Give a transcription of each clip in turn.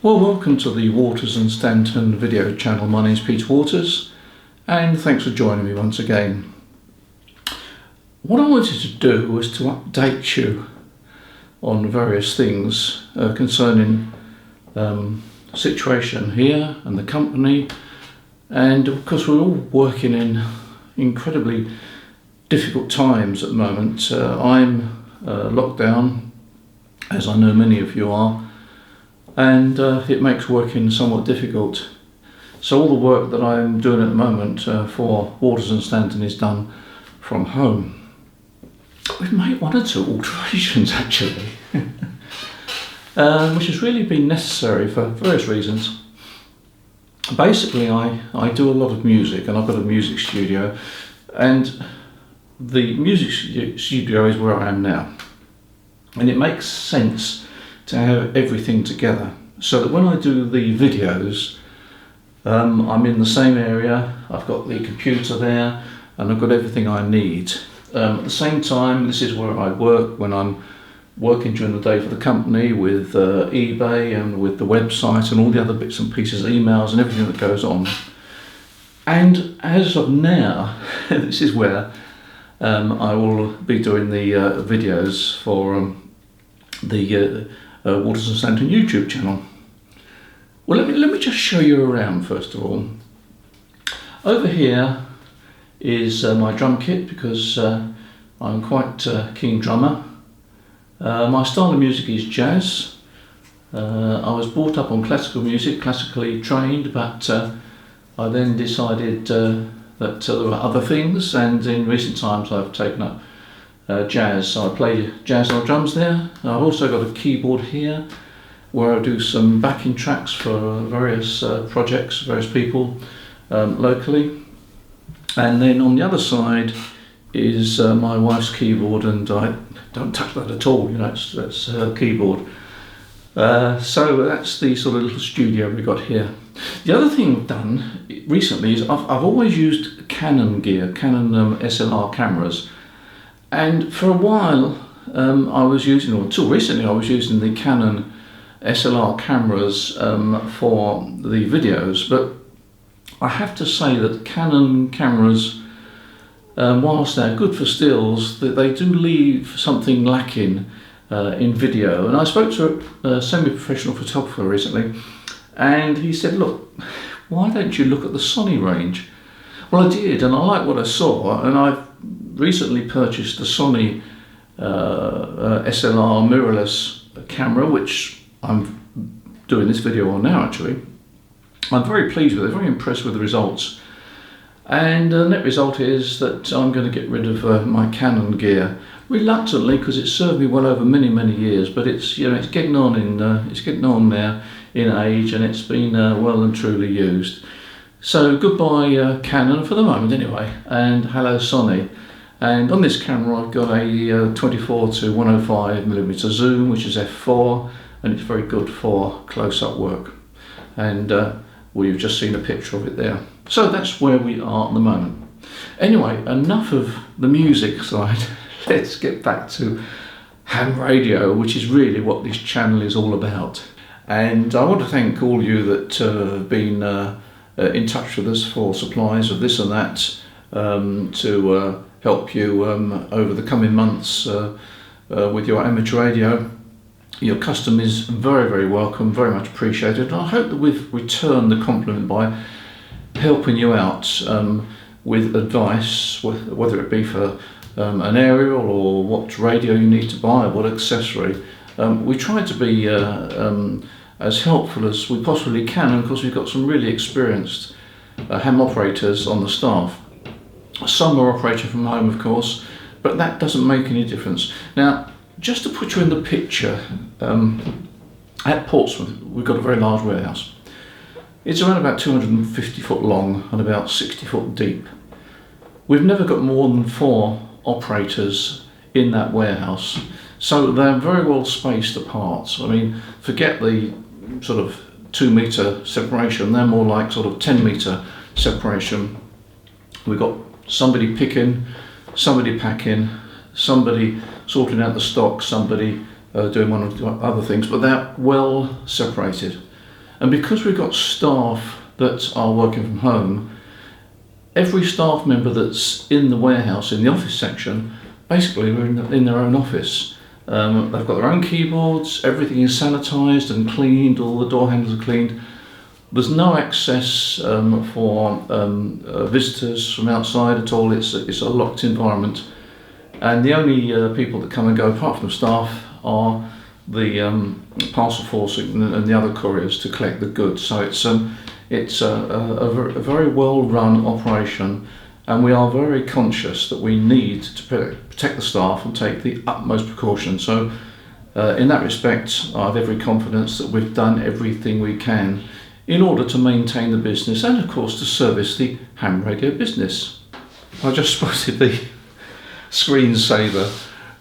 Well, welcome to the Waters and Stanton video channel. My name is Peter Waters, and thanks for joining me once again. What I wanted to do was to update you on various things concerning the situation here and the company, and of course we're all working in incredibly difficult times at the moment. I'm locked down, as I know many of you are, and it makes working somewhat difficult. So all the work that I'm doing at the moment for Waters and Stanton is done from home. We've made one or two alterations actually, which has really been necessary for various reasons. Basically I do a lot of music, and I've got a music studio, and the music studio is where I am now, and it makes sense to have everything together so that when I do the videos, I'm in the same area, I've got the computer there, and I've got everything I need. At the same time, this is where I work when I'm working during the day for the company with eBay and with the website and all the other bits and pieces, emails and everything that goes on. And as of now, this is where I will be doing the videos for the Waters and Stanton YouTube channel. Well, let me just show you around first of all. Over here is my drum kit, because I'm quite a keen drummer. My style of music is jazz. I was brought up on classical music, classically trained, but I then decided that there were other things, and in recent times I've taken up jazz. So I play jazz on drums there. I've also got a keyboard here where I do some backing tracks for various projects, various people locally. And then on the other side is my wife's keyboard, and I don't touch that at all, you know, that's her keyboard. So that's the sort of little studio we got here. The other thing I've done recently is I've always used Canon gear, Canon SLR cameras. And for a while I was using, or until recently I was using the Canon SLR cameras for the videos, but I have to say that Canon cameras, whilst they're good for stills, they do leave something lacking in video. And I spoke to a semi-professional photographer recently, and he said, look, why don't you look at the Sony range? Well, I did, and I liked what I saw, and I've recently purchased the Sony SLR mirrorless camera, which I'm doing this video on now actually. I'm very pleased with it, very impressed with the results, and the net result is that I'm going to get rid of my Canon gear, reluctantly, because it's served me well over many years, but it's, you know, it's getting on now in age, and it's been well and truly used. So goodbye Canon for the moment anyway, and hello Sony. And on this camera I've got a 24 to 105mm zoom, which is f4, and it's very good for close-up work. And well, you've just seen a picture of it there. So that's where we are at the moment. Anyway, enough of the music side. Let's get back to ham radio, which is really what this channel is all about. And I want to thank all you that have been in touch with us for supplies of this and that, to help you over the coming months with your amateur radio. Your custom is very welcome, very much appreciated, and I hope that we've returned the compliment by helping you out with advice, whether it be for an aerial or what radio you need to buy, or what accessory. We try to be as helpful as we possibly can, and of course we've got some really experienced ham operators on the staff. Some are operating from home, of course, but that doesn't make any difference. Now, just to put you in the picture, at Portsmouth we've got a very large warehouse. It's around about 250 foot long and about 60 foot deep. We've never got more than 4 operators in that warehouse, so they're very well spaced apart. I mean, forget the sort of 2 metre separation, they're more like sort of 10 metre separation. We've got somebody picking, somebody packing, somebody sorting out the stock, somebody doing one of the other things, but they're well separated. And because we've got staff that are working from home, every staff member that's in the warehouse, in the office section, basically are in their own office. They've got their own keyboards, everything is sanitised and cleaned, all the door handles are cleaned. There's no access for visitors from outside at all. It's a locked environment. And the only people that come and go, apart from staff, are the parcel force and the other couriers to collect the goods. So it's a very well run operation, and we are very conscious that we need to protect the staff and take the utmost precaution. So in that respect, I have every confidence that we've done everything we can in order to maintain the business and of course to service the ham radio business. I just spotted the screensaver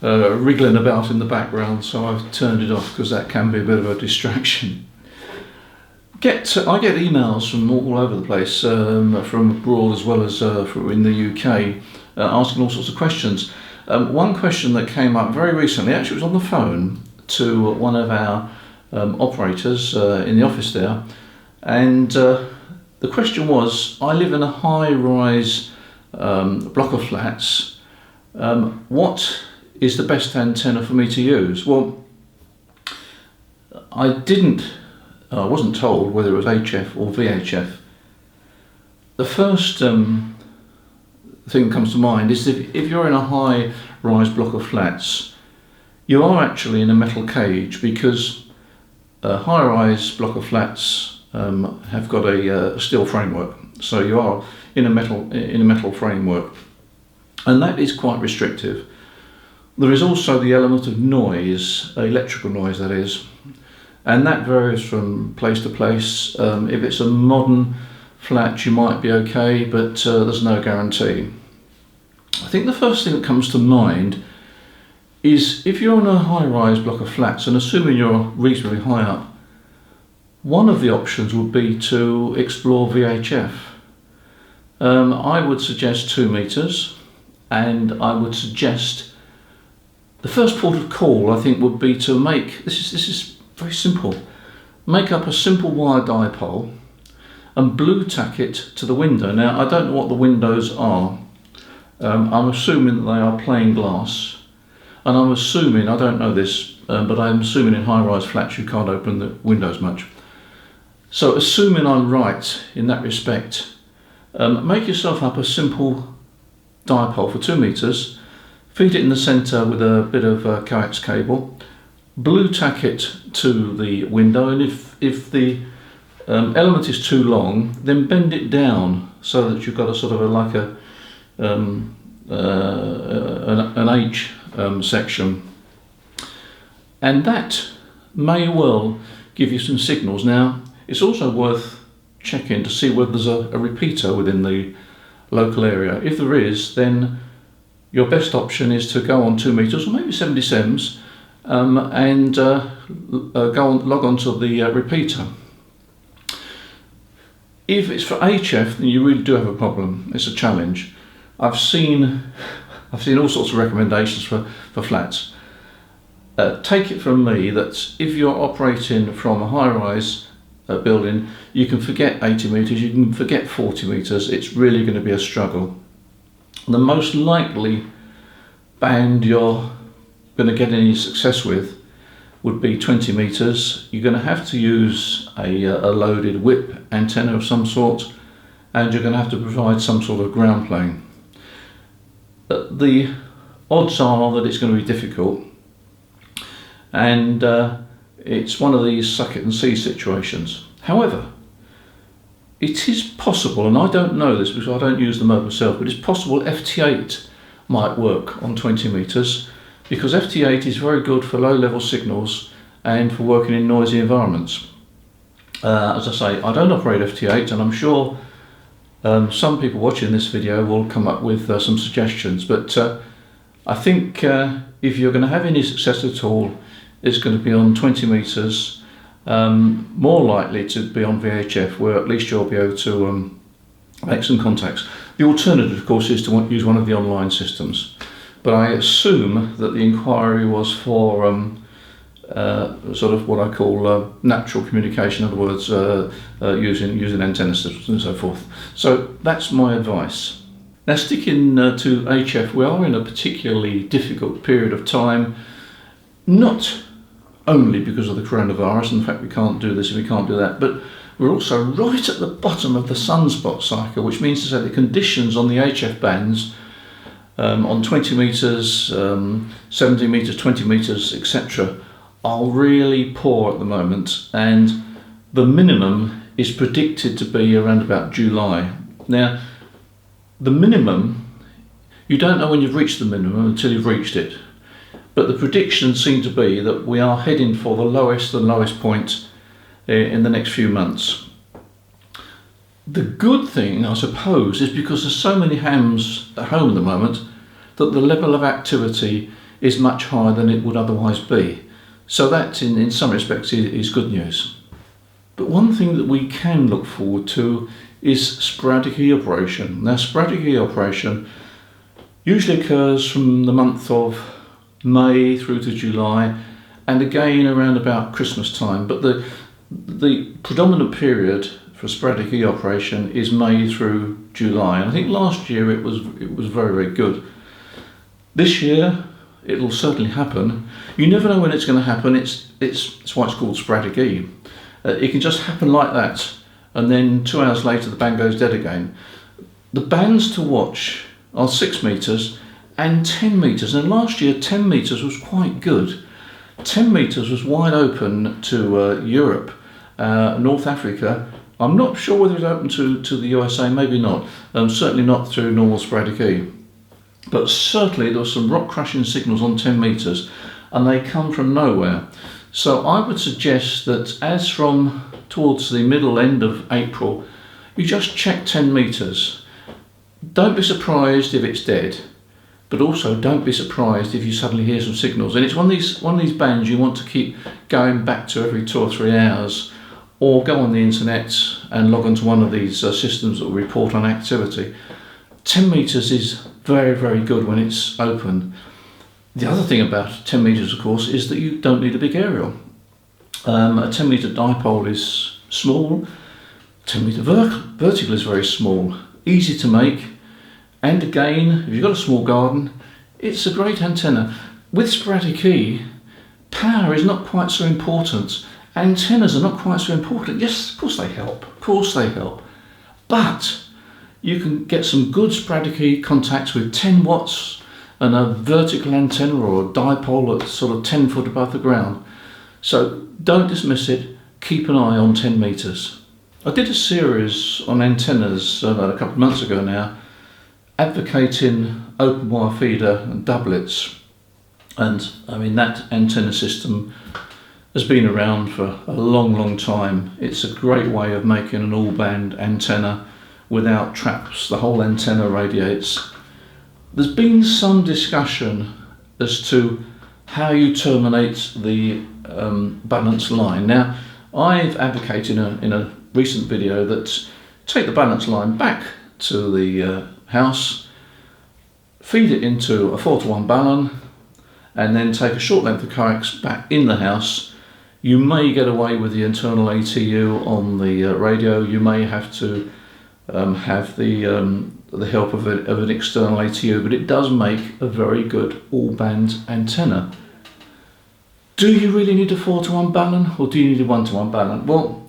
wriggling about in the background, so I've turned it off because that can be a bit of a distraction. I get emails from all over the place, from abroad as well as from in the UK, asking all sorts of questions. One question that came up very recently, actually was on the phone to one of our operators in the office there, and the question was, I live in a high-rise block of flats, what is the best antenna for me to use? Well, I wasn't told whether it was HF or VHF. The first thing that comes to mind is if you're in a high-rise block of flats, you are actually in a metal cage, because a high-rise block of flats have got a steel framework, so you are in a metal framework, and that is quite restrictive. There is also the element of noise, electrical noise that is, and that varies from place to place. If it's a modern flat, you might be okay, but there's no guarantee. I think the first thing that comes to mind is if you're on a high-rise block of flats, and assuming you're reasonably high up, one of the options would be to explore VHF. I would suggest 2 meters, and I would suggest the first port of call, I think, would be to make, this is very simple, make up a simple wire dipole and blue tack it to the window. Now, I don't know what the windows are. I'm assuming that they are plain glass, and I'm assuming, I don't know this, but I'm assuming in high-rise flats you can't open the windows much. So assuming I'm right in that respect, make yourself up a simple dipole for 2 meters, feed it in the centre with a bit of coax cable, blue tack it to the window, and if the element is too long, then bend it down so that you've got a sort of an H section, and that may well give you some signals. Now, it's also worth checking to see whether there's a repeater within the local area. If there is, then your best option is to go on 2 meters or maybe 77s and log on to the repeater. If it's for HF, then you really do have a problem. It's a challenge. I've seen all sorts of recommendations for flats. Take it from me that if you're operating from a high-rise building, you can forget 80 metres, you can forget 40 metres, it's really going to be a struggle. The most likely band you're going to get any success with would be 20 metres. You're going to have to use a loaded whip antenna of some sort, and you're going to have to provide some sort of ground plane. The odds are that it's going to be difficult, and it's one of these suck it and see situations. However, it is possible, and I don't know this because I don't use the mode myself, but it's possible FT8 might work on 20 metres, because FT8 is very good for low level signals and for working in noisy environments. As I say, I don't operate FT8, and I'm sure some people watching this video will come up with some suggestions, but I think if you're going to have any success at all, it's going to be on 20 metres, more likely to be on VHF, where at least you'll be able to make some contacts. The alternative, of course, is to use one of the online systems, but I assume that the inquiry was for sort of what I call natural communication, in other words, using antenna systems and so forth. So that's my advice. Now, sticking to HF, we are in a particularly difficult period of time, not only because of the coronavirus and the fact we can't do this and we can't do that, but we're also right at the bottom of the sunspot cycle, which means to say the conditions on the HF bands on 20 metres, 17 metres, 20 metres, etc. are really poor at the moment, and the minimum is predicted to be around about July. Now, the minimum, you don't know when you've reached the minimum until you've reached it, but the predictions seem to be that we are heading for the lowest point in the next few months. The good thing, I suppose, is because there's so many hams at home at the moment that the level of activity is much higher than it would otherwise be. So that in some respects is good news. But one thing that we can look forward to is sporadic eoperation. Now, sporadic eoperation usually occurs from the month of May through to July, and again around about Christmas time, but the predominant period for sporadic eoperation is May through July, and I think last year it was very, very good. This year it will certainly happen. You never know when it's going to happen. It's why it's called sporadic E. It can just happen like that, and then 2 hours later the band goes dead again. The bands to watch are 6 metres and 10 metres, and last year 10 metres was quite good. 10 metres was wide open to Europe, North Africa. I'm not sure whether it's open to the USA, maybe not. Certainly not through normal sporadic E. But certainly there were some rock crushing signals on 10 metres, and they come from nowhere. So I would suggest that as from towards the middle end of April, you just check 10 metres. Don't be surprised if it's dead, but also don't be surprised if you suddenly hear some signals. And it's one of these bands you want to keep going back to every 2 or 3 hours, or go on the internet and log onto one of these systems that will report on activity. 10 metres is very, very good when it's open. The other thing about 10 metres, of course, is that you don't need a big aerial. A 10 metre dipole is small, 10 metre vertical is very small, easy to make, and again, if you've got a small garden, it's a great antenna. With sporadic E, power is not quite so important. Antennas are not quite so important. Yes, of course they help. But you can get some good sporadic E contacts with 10 watts and a vertical antenna or a dipole that's sort of 10 foot above the ground. So don't dismiss it, keep an eye on 10 metres. I did a series on antennas about a couple of months ago now, advocating open wire feeder and doublets. And I mean, that antenna system has been around for a long, long time. It's a great way of making an all-band antenna without traps. The whole antenna radiates. There's been some discussion as to how you terminate the balance line. Now, I've advocated in a recent video that take the balance line back to the house, feed it into a 4-to-1 balun, and then take a short length of coax back in the house. You may get away with the internal ATU on the radio. You may have to have the help of an external ATU, but it does make a very good all-band antenna. Do you really need a 4-to-1 balun, or do you need a 1-to-1 balun? Well,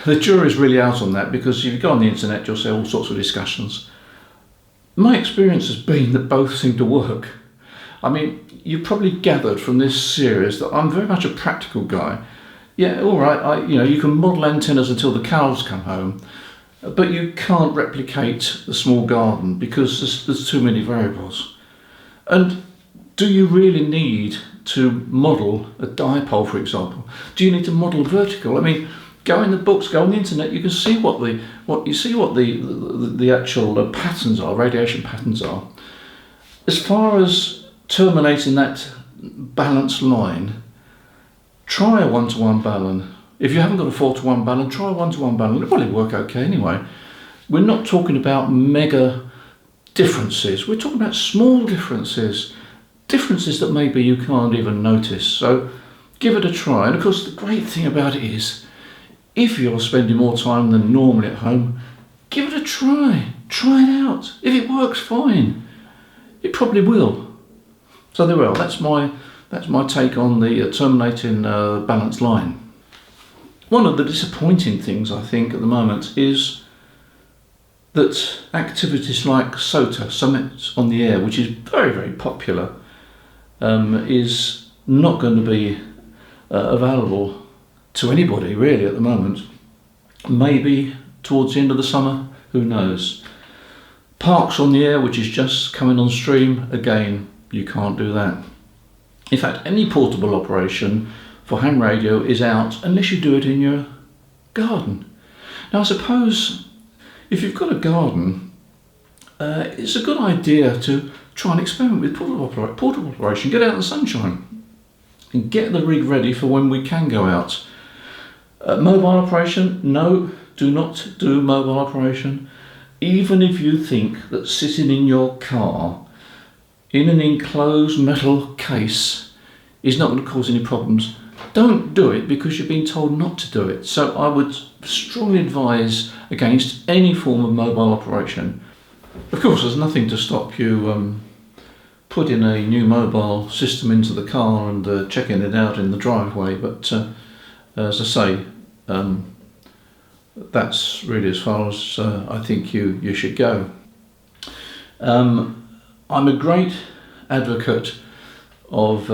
the jury's really out on that, because if you go on the internet, you'll see all sorts of discussions. My experience has been that both seem to work. I mean, you probably gathered from this series that I'm very much a practical guy. Yeah, all right, you can model antennas until the cows come home, but you can't replicate the small garden because there's too many variables. And do you really need to model a dipole, for example? Do you need to model vertical? I mean, go in the books, go on the internet, you can see what the actual patterns are, radiation patterns are. As far as terminating that balance line, try a 1-to-1 balun. If you haven't got a 4-to-1 balun, try a 1-to-1 balun. It'll probably work okay anyway. We're not talking about mega differences. We're talking about small differences that maybe you can't even notice. So give it a try. And of course, the great thing about it is, if you're spending more time than normally at home, give it a try. Try it out. If it works, fine. It probably will. So there we are. That's my take on the terminating balanced line. One of the disappointing things, I think, at the moment is that activities like SOTA, Summits on the Air, which is very, very popular, is not going to be available to anybody really at the moment. Maybe towards the end of the summer, who knows. Parks on the Air, which is just coming on stream, again, you can't do that. In fact, any portable operation for ham radio is out unless you do it in your garden. Now I suppose if you've got a garden, it's a good idea to try and experiment with portable operation. Get out in the sunshine and get the rig ready for when we can go out. Mobile operation, no, do not do mobile operation. Even if you think that sitting in your car in an enclosed metal case is not going to cause any problems, don't do it because you've been told not to do it. So I would strongly advise against any form of mobile operation. Of course, there's nothing to stop you putting a new mobile system into the car and checking it out in the driveway, but as I say, that's really as far as I think you should go. I'm a great advocate of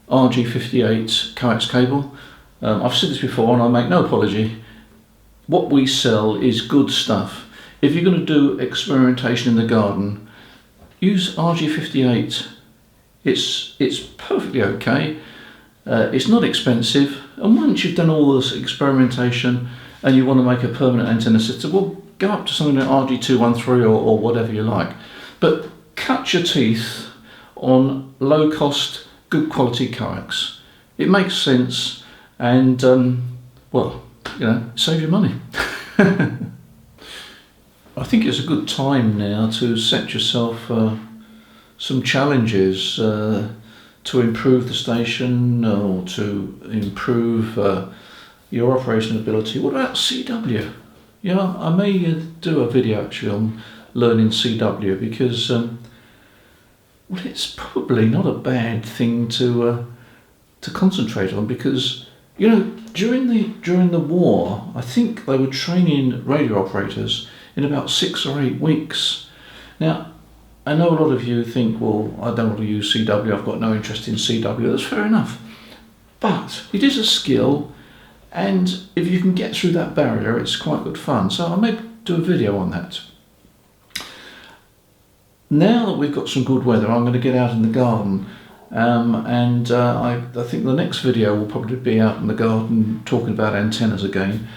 RG58 coax cable. I've said this before and I make no apology. What we sell is good stuff. If you're going to do experimentation in the garden, use RG58. It's perfectly okay. It's not expensive, and once you've done all this experimentation and you want to make a permanent antenna system, well, go up to something like RG213 or whatever you like. But cut your teeth on low cost, good quality coax. It makes sense, and well, you know, save your money. I think it's a good time now to set yourself some challenges to improve the station or to improve your operation ability. What about CW? Yeah, I may do a video actually on learning CW because well, it's probably not a bad thing to concentrate on, because you know during the war I think they were training radio operators in about 6 or 8 weeks. Now I know a lot of you think, well, I don't want to use CW, I've got no interest in CW. That's fair enough, but it is a skill, and if you can get through that barrier, it's quite good fun. So I may do a video on that. Now that we've got some good weather, I'm going to get out in the garden, and I think the next video will probably be out in the garden talking about antennas again.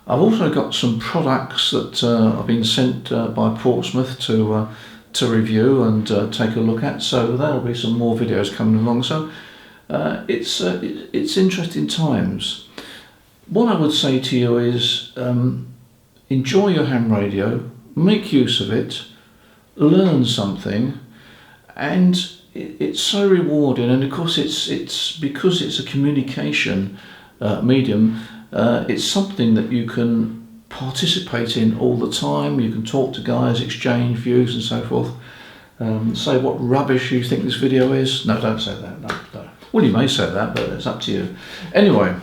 I've also got some products that have been sent by Portsmouth to review and take a look at, so there'll be some more videos coming along. So it's interesting times. What I would say to you is enjoy your ham radio, make use of it, learn something, and it's so rewarding. And of course it's because it's a communication medium, it's something that you can participate in all the time. You can talk to guys, exchange views and so forth. Say what rubbish you think this video is. No, don't say that. No. Well, you may say that, but it's up to you. Anyway,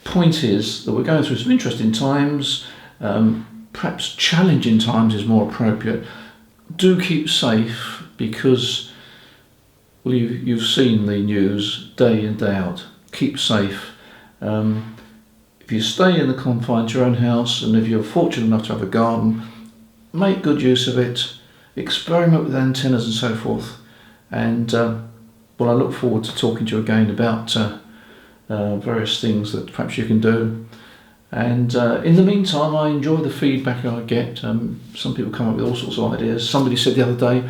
point is that we're going through some interesting times. Perhaps challenging times is more appropriate. Do keep safe, because well, you've seen the news day in, day out. Keep safe. If you stay in the confines of your own house, and if you're fortunate enough to have a garden, make good use of it, experiment with antennas and so forth, and well, I look forward to talking to you again about various things that perhaps you can do. And in the meantime, I enjoy the feedback I get. Some people come up with all sorts of ideas. Somebody said the other day,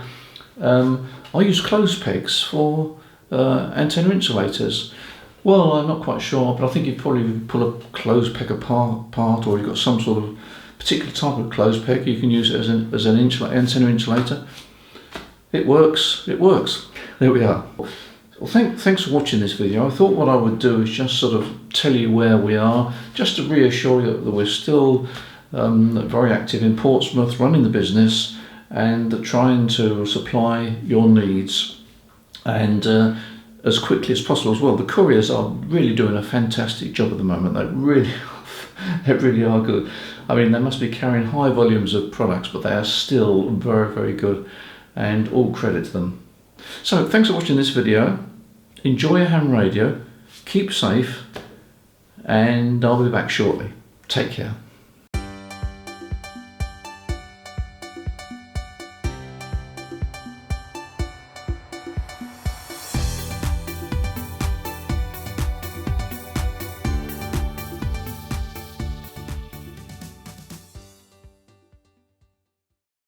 I use clothes pegs for antenna insulators. Well, I'm not quite sure, but I think you probably pull a clothes peg apart, or you've got some sort of particular type of clothes peg, you can use it as an antenna insulator. It works. There we are. Well, thanks for watching this video. I thought what I would do is just sort of tell you where we are, just to reassure you that we're still very active in Portsmouth, running the business and trying to supply your needs, and as quickly as possible as well. The couriers are really doing a fantastic job at the moment. They really are good. I mean, they must be carrying high volumes of products, but they are still very, very good, and all credit to them. So thanks for watching this video. Enjoy your ham radio, keep safe, and I'll be back shortly. Take care.